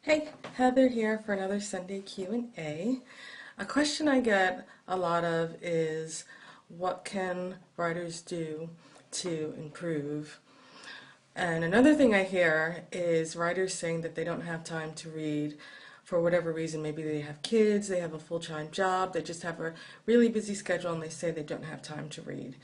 Hey, Heather here for another Sunday Q&A. A question I get a lot of is what can writers do to improve? And another thing I hear is writers saying that they don't have time to read for whatever reason. Maybe they have kids, they have a full-time job, they just have a really busy schedule and they say they don't have time to read.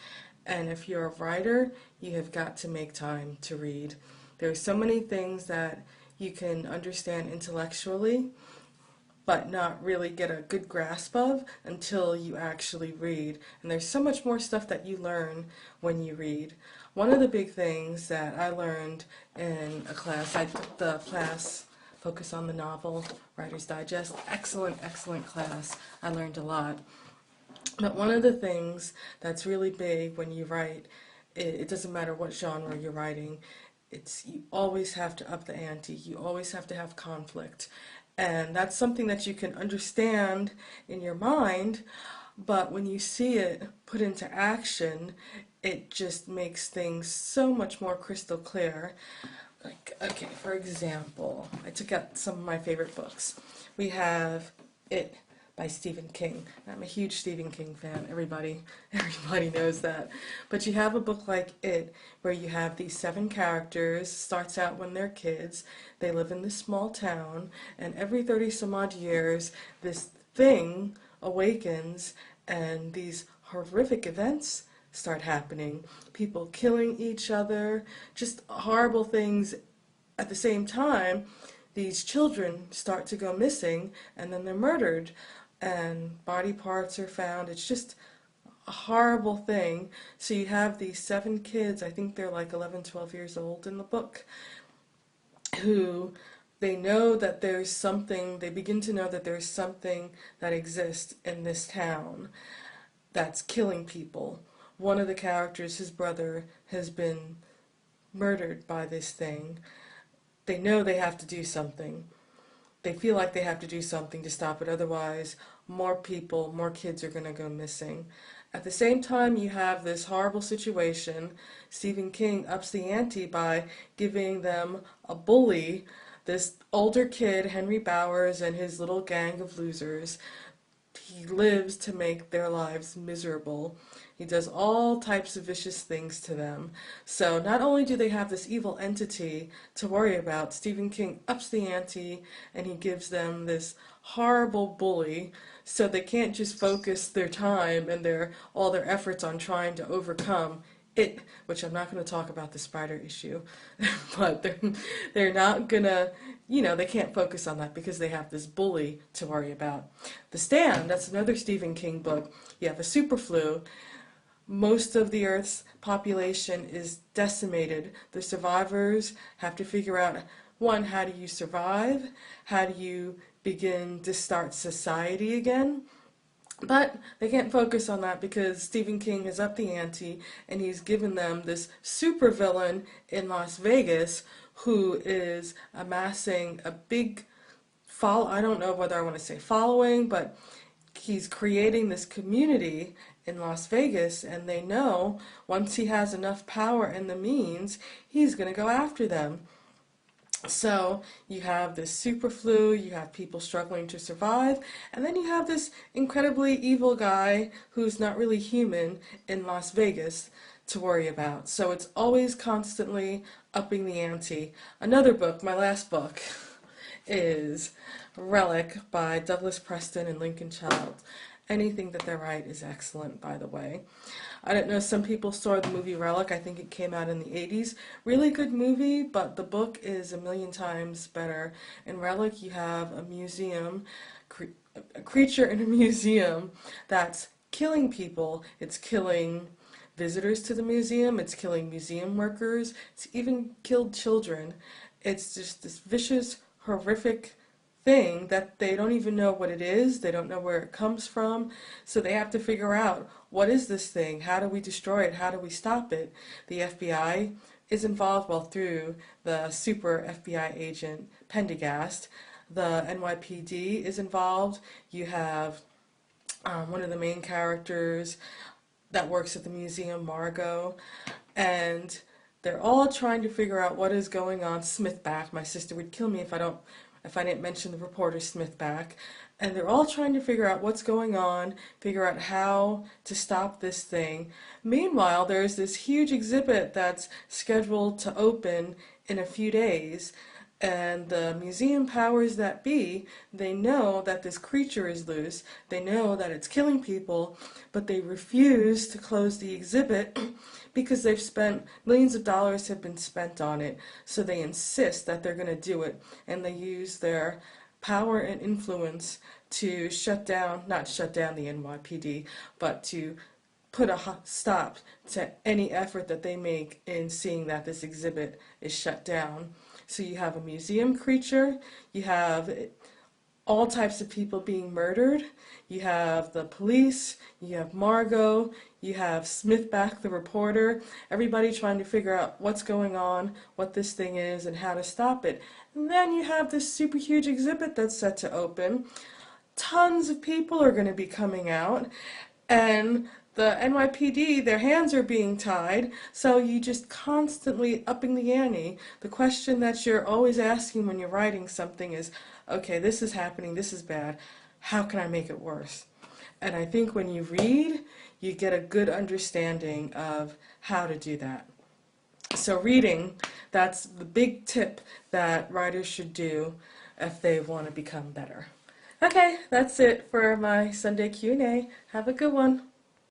And if you're a writer, you have got to make time to read. There are so many things that you can understand intellectually but not really get a good grasp of until you actually read. And there's so much more stuff that you learn when you read. One of the big things that I learned in a class, I took the class Focus on the Novel, Writer's Digest. Excellent, excellent class. I learned a lot. But one of the things that's really big when you write, it doesn't matter what genre you're writing, you always have to up the ante. You always have to have conflict. And that's something that you can understand in your mind, but when you see it put into action, it just makes things so much more crystal clear. Like, okay, for example, I took out some of my favorite books. We have It by Stephen King. I'm a huge Stephen King fan. Everybody knows that. But you have a book like It, where you have these 7 characters. Starts out when they're kids. They live in this small town, and every 30 some odd years, this thing awakens, and these horrific events start happening. People killing each other, just horrible things. At the same time, these children start to go missing and then they're murdered and body parts are found. It's just a horrible thing. So you have these 7 kids, I think they're like 11, 12 years old in the book, who they know that there's something, they begin to know that there's something that exists in this town that's killing people. One of the characters, his brother, has been murdered by this thing. They know they have to do something. They feel like they have to do something to stop it, otherwise more people, more kids are going to go missing. At the same time, you have this horrible situation. Stephen King ups the ante by giving them a bully, this older kid, Henry Bowers, and his little gang of losers. He lives to make their lives miserable. He does all types of vicious things to them. So not only do they have this evil entity to worry about, Stephen King ups the ante and he gives them this horrible bully, so they can't just focus their time and all their efforts on trying to overcome it, which I'm not going to talk about the spider issue, but they're not gonna, they can't focus on that because they have this bully to worry about. The Stand, that's another Stephen King book. You have a super flu. Most of the Earth's population is decimated. The survivors have to figure out, one, how do you survive? How do you begin to start society again? But they can't focus on that because Stephen King has upped the ante and he's given them this supervillain in Las Vegas who is amassing a big I don't know whether I want to say following, but he's creating this community in Las Vegas, and they know once he has enough power and the means, he's going to go after them. So you have this super flu, you have people struggling to survive, and then you have this incredibly evil guy who's not really human in Las Vegas to worry about. So it's always constantly upping the ante. Another book, my last book, is Relic by Douglas Preston and Lincoln Child. Anything that they write is excellent, by the way. I don't know, some people saw the movie Relic. I think it came out in the 80s. Really good movie, but the book is a million times better. In Relic, you have a museum, a creature in a museum that's killing people. It's killing visitors to the museum. It's killing museum workers. It's even killed children. It's just this vicious, horrific thing that they don't even know what it is. They don't know where it comes from. So they have to figure out, what is this thing? How do we destroy it? How do we stop it? The FBI is involved, well, through the super FBI agent Pendergast. The NYPD is involved. You have one of the main characters that works at the museum, Margot, and They're all trying to figure out what is going on. Smithback, my sister would kill me if I didn't mention the reporter Smithback. And they're all trying to figure out what's going on, figure out how to stop this thing. Meanwhile, there's this huge exhibit that's scheduled to open in a few days. And the museum powers that be, they know that this creature is loose, they know that it's killing people, but they refuse to close the exhibit because they've spent, millions of dollars have been spent on it, so they insist that they're going to do it, and they use their power and influence to not shut down the NYPD, but to put a stop to any effort that they make in seeing that this exhibit is shut down. So you have a museum creature, you have all types of people being murdered, you have the police, you have Margot, you have Smithback the reporter, everybody trying to figure out what's going on, what this thing is, and how to stop it. And then you have this super huge exhibit that's set to open. Tons of people are going to be coming out, and the NYPD, their hands are being tied, so you just constantly upping the ante. The question that you're always asking when you're writing something is, okay, this is happening, this is bad, how can I make it worse? And I think when you read, you get a good understanding of how to do that. So reading, that's the big tip that writers should do if they want to become better. Okay, that's it for my Sunday Q&A. Have a good one.